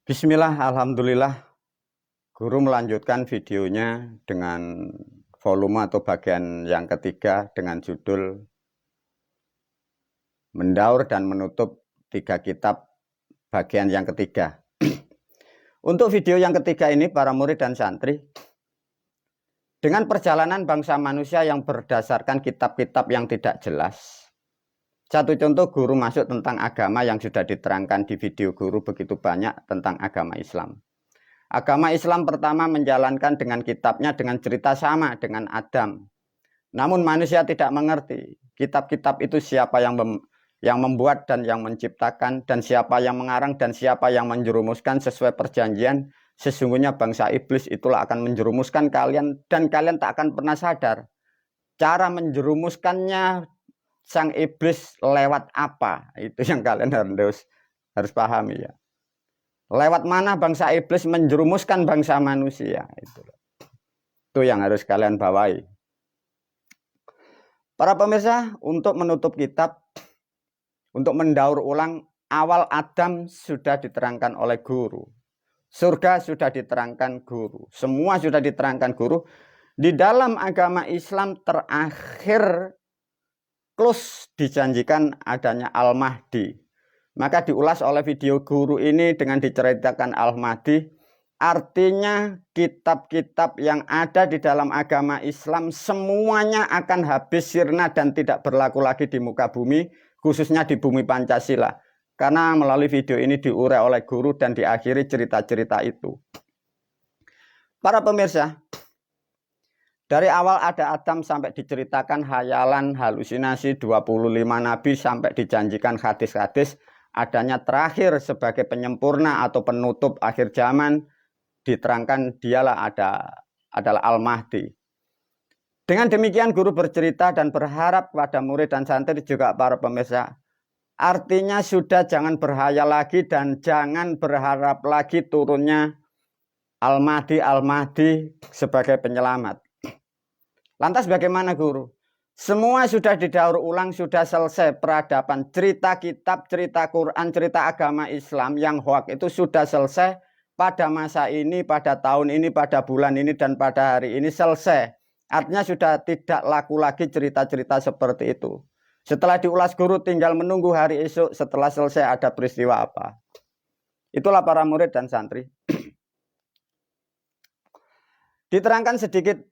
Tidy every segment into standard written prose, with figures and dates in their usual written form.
Bismillah, alhamdulillah. Guru melanjutkan videonya dengan volume atau bagian yang ketiga dengan judul Mendaur dan Menutup 3 Kitab bagian yang ketiga. Untuk video yang ketiga ini, para murid dan santri, dengan perjalanan bangsa manusia yang berdasarkan kitab-kitab yang tidak jelas. Satu contoh, guru masuk tentang agama yang sudah diterangkan di video guru begitu banyak tentang agama Islam. Agama Islam pertama menjalankan dengan kitabnya dengan cerita sama dengan Adam. Namun manusia tidak mengerti kitab-kitab itu siapa yang membuat dan yang menciptakan, dan siapa yang mengarang dan siapa yang menjerumuskan sesuai perjanjian. Sesungguhnya bangsa iblis itulah akan menjerumuskan kalian dan kalian tak akan pernah sadar. Cara menjerumuskannya sang iblis lewat apa? Itu yang kalian harus pahami ya. Lewat mana bangsa iblis menjerumuskan bangsa manusia. Itu yang harus kalian bawahi. Para pemirsa, untuk menutup kitab, untuk mendaur ulang, awal Adam sudah diterangkan oleh guru. Surga sudah diterangkan guru. Semua sudah diterangkan guru. Di dalam agama Islam terakhir close dijanjikan adanya Al-Mahdi. Maka diulas oleh video guru ini dengan diceritakan Al-Mahdi. Artinya kitab-kitab yang ada di dalam agama Islam semuanya akan habis sirna dan tidak berlaku lagi di muka bumi, khususnya di bumi Pancasila. Karena melalui video ini diurai oleh guru dan diakhiri cerita-cerita itu. Para pemirsa, dari awal ada Adam sampai diceritakan hayalan, halusinasi 25 nabi sampai dijanjikan hadis-hadis. Adanya terakhir sebagai penyempurna atau penutup akhir zaman, diterangkan dialah adalah Al-Mahdi. Dengan demikian guru bercerita dan berharap kepada murid dan santri juga para pemirsa. Artinya sudah jangan berhayal lagi dan jangan berharap lagi turunnya Al-Mahdi sebagai penyelamat. Lantas bagaimana guru? Semua sudah didaur ulang, sudah selesai peradaban. Cerita kitab, cerita Quran, cerita agama Islam yang hoak itu sudah selesai pada masa ini, pada tahun ini, pada bulan ini, dan pada hari ini selesai. Artinya sudah tidak laku lagi cerita-cerita seperti itu. Setelah diulas guru tinggal menunggu hari esok setelah selesai ada peristiwa apa. Itulah para murid dan santri. Diterangkan sedikit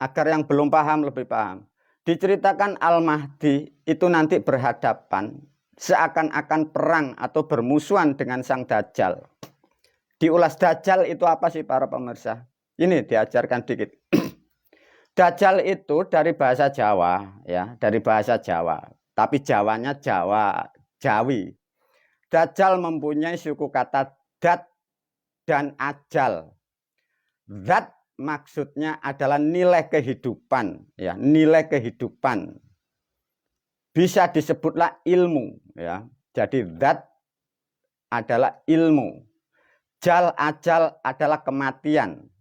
agar yang belum paham lebih paham. Diceritakan Al-Mahdi itu nanti berhadapan seakan-akan perang atau bermusuhan dengan sang Dajjal. Diulas Dajjal itu apa sih para pemirsa? Ini diajarkan dikit. Dajjal itu dari bahasa Jawa ya, dari bahasa Jawa. Tapi Jawanya Jawi. Dajjal mempunyai suku kata dat dan ajal. Dat maksudnya adalah nilai kehidupan ya, nilai kehidupan. Bisa disebutlah ilmu ya. Jadi zat adalah ilmu. Jal ajal adalah kematian.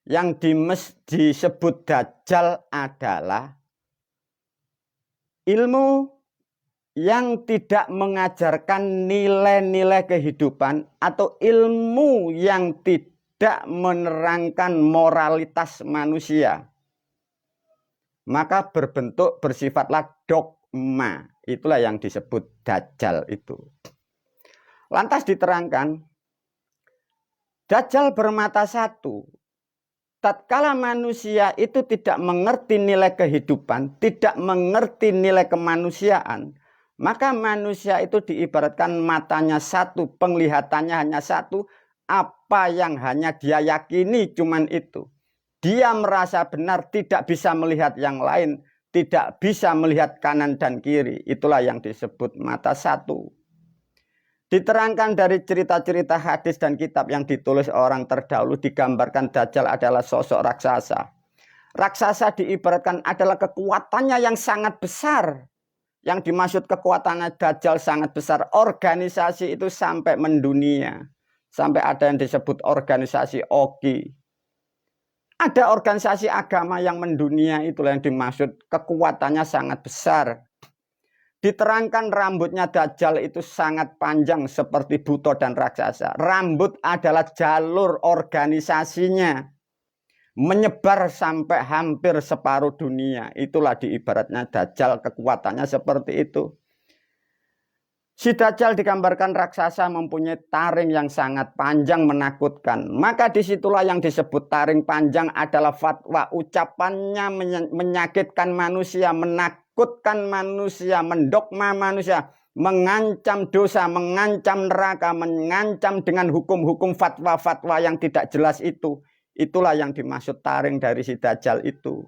Yang disebut dajjal adalah ilmu yang tidak mengajarkan nilai-nilai kehidupan atau ilmu yang tidak menerangkan moralitas manusia. Maka bersifatlah dogma. Itulah yang disebut dajjal itu. Lantas diterangkan, dajjal bermata satu. Tatkala manusia itu tidak mengerti nilai kehidupan, tidak mengerti nilai kemanusiaan, maka manusia itu diibaratkan matanya satu, penglihatannya hanya satu, apa yang hanya dia yakini cuman itu. Dia merasa benar, tidak bisa melihat yang lain, tidak bisa melihat kanan dan kiri. Itulah yang disebut mata satu. Diterangkan dari cerita-cerita hadis dan kitab yang ditulis orang terdahulu, digambarkan Dajjal adalah sosok raksasa. Raksasa diibaratkan adalah kekuatannya yang sangat besar. Yang dimaksud kekuatannya Dajjal sangat besar. Organisasi itu sampai mendunia. Sampai ada yang disebut organisasi Oki. Ada organisasi agama yang mendunia, itulah yang dimaksud kekuatannya sangat besar. Diterangkan rambutnya Dajjal itu sangat panjang seperti buto dan raksasa. Rambut adalah jalur organisasinya. Menyebar sampai hampir separuh dunia. Itulah diibaratnya Dajjal, kekuatannya seperti itu. Si Dajjal digambarkan raksasa mempunyai taring yang sangat panjang menakutkan. Maka disitulah yang disebut taring panjang adalah fatwa. Ucapannya menyakitkan manusia, menakutkan manusia, mendogma manusia, mengancam dosa, mengancam neraka, mengancam dengan hukum-hukum fatwa-fatwa yang tidak jelas itu. Itulah yang dimaksud taring dari si Dajjal itu.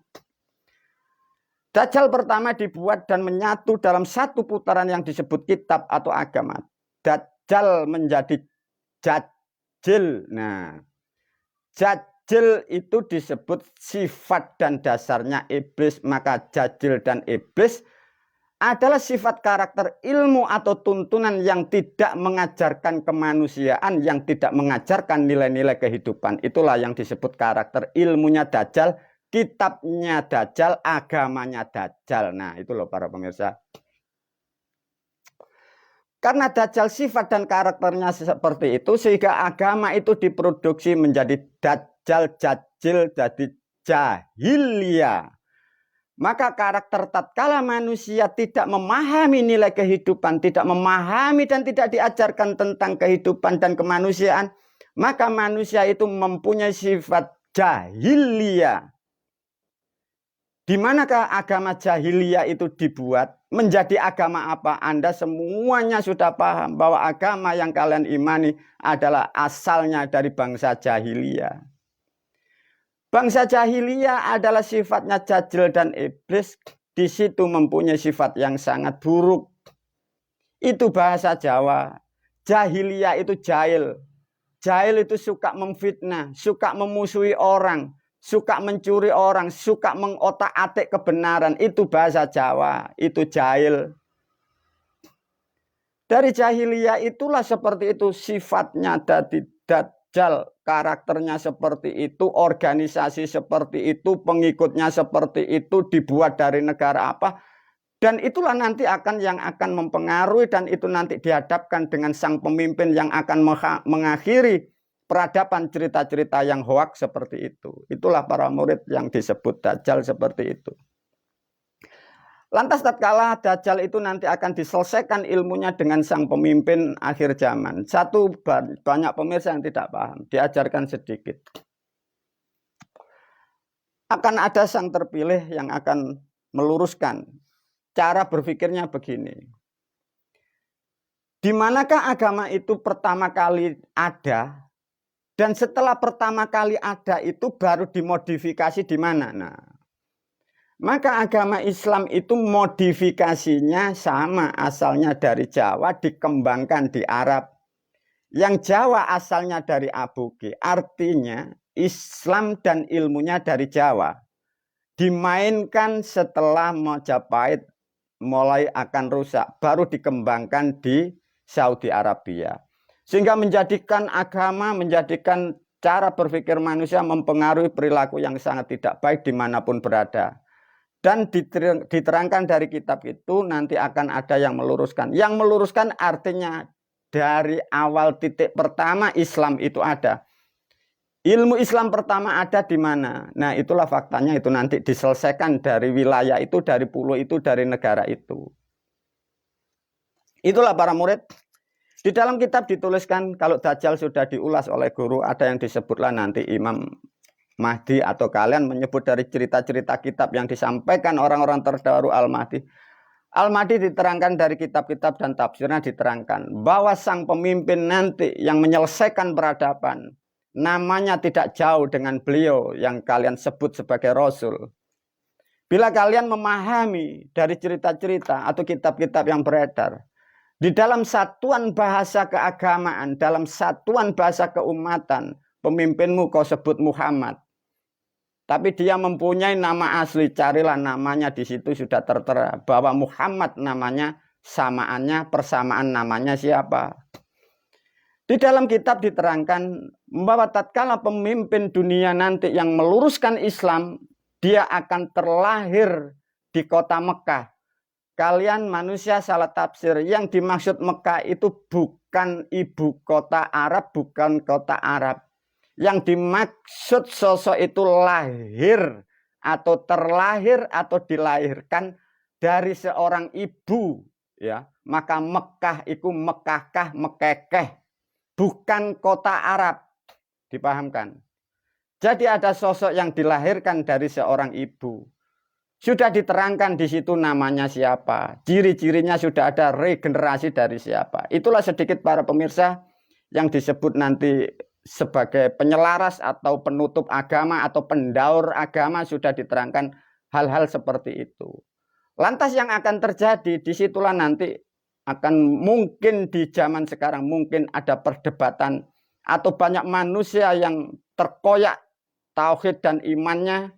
Dajjal pertama dibuat dan menyatu dalam satu putaran yang disebut kitab atau agama. Dajjal menjadi Jajil. Nah, Jajil itu disebut sifat dan dasarnya iblis. Maka Jajil dan iblis adalah sifat karakter ilmu atau tuntunan yang tidak mengajarkan kemanusiaan, yang tidak mengajarkan nilai-nilai kehidupan. Itulah yang disebut karakter ilmunya Dajjal. Kitabnya Dajjal, agamanya Dajjal. Nah, itu loh para pemirsa. Karena Dajjal sifat dan karakternya seperti itu, sehingga agama itu diproduksi menjadi Dajjal, Jajil, jadi jahiliyah. Maka karakter tatkala manusia tidak memahami nilai kehidupan, tidak memahami dan tidak diajarkan tentang kehidupan dan kemanusiaan, maka manusia itu mempunyai sifat jahiliyah. Di manakah agama jahiliyah itu dibuat? Menjadi agama apa? Anda semuanya sudah paham bahwa agama yang kalian imani adalah asalnya dari bangsa jahiliyah. Bangsa jahiliyah adalah sifatnya Jajil dan iblis. Di situ mempunyai sifat yang sangat buruk. Itu bahasa Jawa. Jahiliyah itu jahil. Jahil itu suka memfitnah, suka memusuhi orang, suka mencuri orang, suka mengotak-atik kebenaran. Itu bahasa Jawa, itu jahil. Dari jahiliyah itulah seperti itu sifatnya dari Dajjal, karakternya seperti itu, organisasi seperti itu, pengikutnya seperti itu, dibuat dari negara apa. Dan itulah nanti yang akan mempengaruhi, dan itu nanti dihadapkan dengan sang pemimpin yang akan mengakhiri peradaban cerita-cerita yang hoaks seperti itu. Itulah para murid yang disebut Dajjal seperti itu. Lantas tatkala Dajjal itu nanti akan diselesaikan ilmunya dengan sang pemimpin akhir zaman. Satu, banyak pemirsa yang tidak paham, diajarkan sedikit. Akan ada sang terpilih yang akan meluruskan. Cara berpikirnya begini. Di manakah agama itu pertama kali ada? Dan setelah pertama kali ada itu baru dimodifikasi di mana? Nah, maka agama Islam itu modifikasinya sama, asalnya dari Jawa, dikembangkan di Arab. Yang Jawa asalnya dari Abuge, artinya Islam dan ilmunya dari Jawa. Dimainkan setelah Majapahit mulai akan rusak, baru dikembangkan di Saudi Arabia. Sehingga menjadikan agama, menjadikan cara berpikir manusia mempengaruhi perilaku yang sangat tidak baik dimanapun berada. Dan diterangkan dari kitab itu nanti akan ada yang meluruskan. Yang meluruskan artinya dari awal titik pertama Islam itu ada. Ilmu Islam pertama ada di mana? Nah, itulah faktanya, itu nanti diselesaikan dari wilayah itu, dari pulau itu, dari negara itu. Itulah para murid. Di dalam kitab dituliskan kalau Dajjal sudah diulas oleh guru, ada yang disebutlah nanti Imam Mahdi, atau kalian menyebut dari cerita-cerita kitab yang disampaikan orang-orang terdahulu Al-Mahdi. Al-Mahdi diterangkan dari kitab-kitab dan tafsirnya diterangkan bahwa sang pemimpin nanti yang menyelesaikan peradaban, namanya tidak jauh dengan beliau yang kalian sebut sebagai Rasul. Bila kalian memahami dari cerita-cerita atau kitab-kitab yang beredar, di dalam satuan bahasa keagamaan, dalam satuan bahasa keumatan, pemimpinmu kau sebut Muhammad. Tapi dia mempunyai nama asli, carilah namanya, di situ sudah tertera bahwa Muhammad namanya, samaannya, persamaan namanya siapa. Di dalam kitab diterangkan bahwa tatkala pemimpin dunia nanti yang meluruskan Islam, dia akan terlahir di kota Mekah. kalian manusia salah tafsir. Yang dimaksud Mekah itu bukan ibu kota Arab, bukan kota Arab. Yang dimaksud sosok itu lahir atau terlahir atau dilahirkan dari seorang ibu, ya. Maka Mekah itu Mekahkah, Mekekeh, bukan kota Arab. Dipahamkan? Jadi ada sosok yang dilahirkan dari seorang ibu. Sudah diterangkan di situ namanya siapa, ciri-cirinya sudah ada, regenerasi dari siapa. Itulah sedikit para pemirsa yang disebut nanti sebagai penyelaras atau penutup agama atau pendaur agama, sudah diterangkan hal-hal seperti itu. Lantas yang akan terjadi, disitulah nanti akan mungkin di zaman sekarang mungkin ada perdebatan atau banyak manusia yang terkoyak tauhid dan imannya,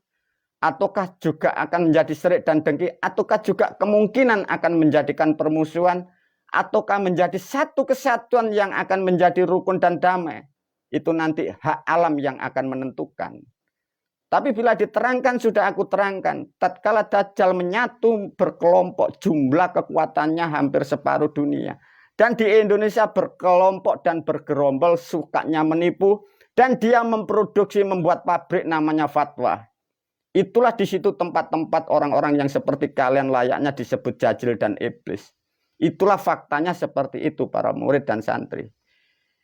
ataukah juga akan menjadi serik dan dengki, ataukah juga kemungkinan akan menjadikan permusuhan, ataukah menjadi satu kesatuan yang akan menjadi rukun dan damai. Itu nanti hak alam yang akan menentukan. Tapi bila diterangkan, sudah aku terangkan, tatkala Dajjal menyatu berkelompok, jumlah kekuatannya hampir separuh dunia. Dan di Indonesia berkelompok dan bergerombol, sukanya menipu, dan dia memproduksi, membuat pabrik namanya fatwa. Itulah di situ tempat-tempat orang-orang yang seperti kalian layaknya disebut jajil dan iblis. Itulah faktanya seperti itu para murid dan santri.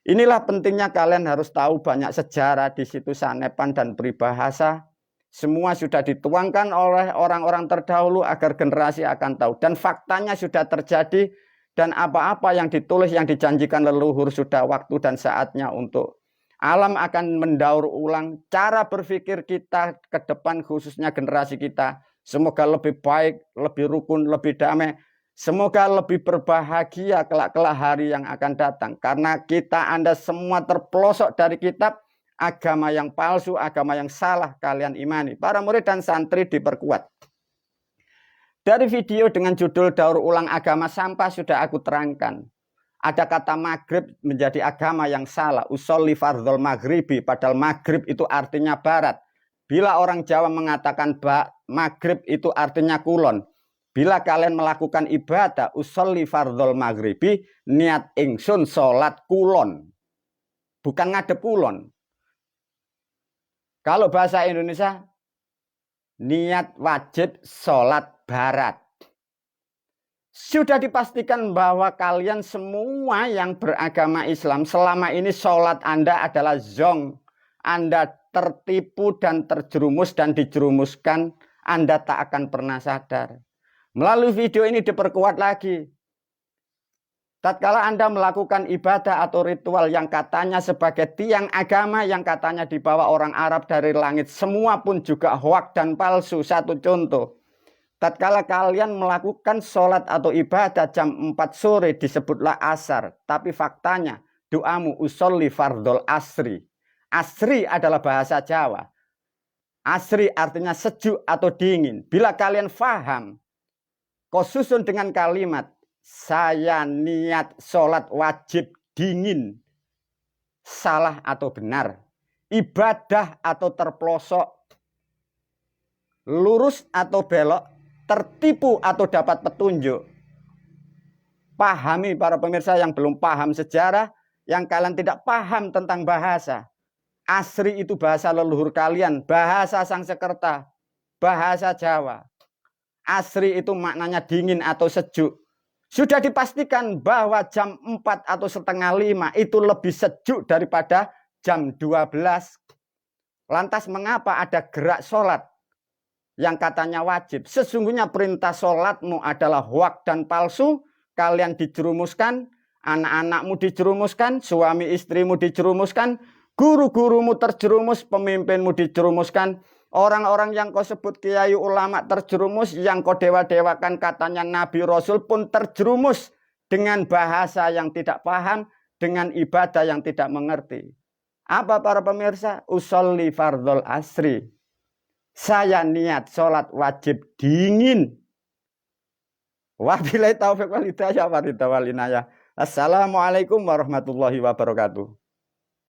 Inilah pentingnya kalian harus tahu banyak sejarah di situ, sanepan dan peribahasa. Semua sudah dituangkan oleh orang-orang terdahulu agar generasi akan tahu. Dan faktanya sudah terjadi, dan apa-apa yang ditulis, yang dijanjikan leluhur sudah waktu dan saatnya untuk alam akan mendaur ulang cara berpikir kita ke depan, khususnya generasi kita. Semoga lebih baik, lebih rukun, lebih damai. Semoga lebih berbahagia kelak-kelak hari yang akan datang. Karena kita, Anda semua terpelosok dari kitab, agama yang palsu, agama yang salah kalian imani. Para murid dan santri diperkuat. Dari video dengan judul Daur Ulang Agama Sampah sudah aku terangkan. Ada kata maghrib menjadi agama yang salah. Usolli fardhol maghribi, padahal maghrib itu artinya barat. Bila orang Jawa mengatakan maghrib itu artinya kulon. Bila kalian melakukan ibadah, usolli fardhol maghribi, niat ingsun sholat kulon. Bukan ngadep kulon. Kalau bahasa Indonesia, niat wajib sholat barat. Sudah dipastikan bahwa kalian semua yang beragama Islam selama ini sholat Anda adalah zong. Anda tertipu dan terjerumus dan dijerumuskan. Anda tak akan pernah sadar. Melalui video ini diperkuat lagi. Tatkala Anda melakukan ibadah atau ritual yang katanya sebagai tiang agama, yang katanya dibawa orang Arab dari langit, semua pun juga hoak dan palsu. Satu contoh. Tatkala kalian melakukan sholat atau ibadah jam 4 sore disebutlah asar. Tapi faktanya doamu usolli fardhol asri. Asri adalah bahasa Jawa. Asri artinya sejuk atau dingin. Bila kalian faham, kau susun dengan kalimat, saya niat sholat wajib dingin. Salah atau benar. Ibadah atau terpelosok. Lurus atau belok. Tertipu atau dapat petunjuk. Pahami para pemirsa yang belum paham sejarah, yang kalian tidak paham tentang bahasa. Asri itu bahasa leluhur kalian, bahasa Sangsekerta, bahasa Jawa. Asri itu maknanya dingin atau sejuk. Sudah dipastikan bahwa jam 4 atau setengah 5 itu lebih sejuk daripada jam 12. Lantas mengapa ada gerak sholat yang katanya wajib? Sesungguhnya perintah sholatmu adalah hoak dan palsu. Kalian dijerumuskan, anak-anakmu dijerumuskan, suami istrimu dijerumuskan, guru-gurumu terjerumus, pemimpinmu dijerumuskan, orang-orang yang kau sebut kiai ulama terjerumus, yang kau dewa-dewakan katanya nabi rasul pun terjerumus dengan bahasa yang tidak paham, dengan ibadah yang tidak mengerti. Apa para pemirsa? Usolli fardhol asri. Saya niat sholat wajib dingin. Wabillahi taufiq wal hidayah. Assalamualaikum warahmatullahi wabarakatuh.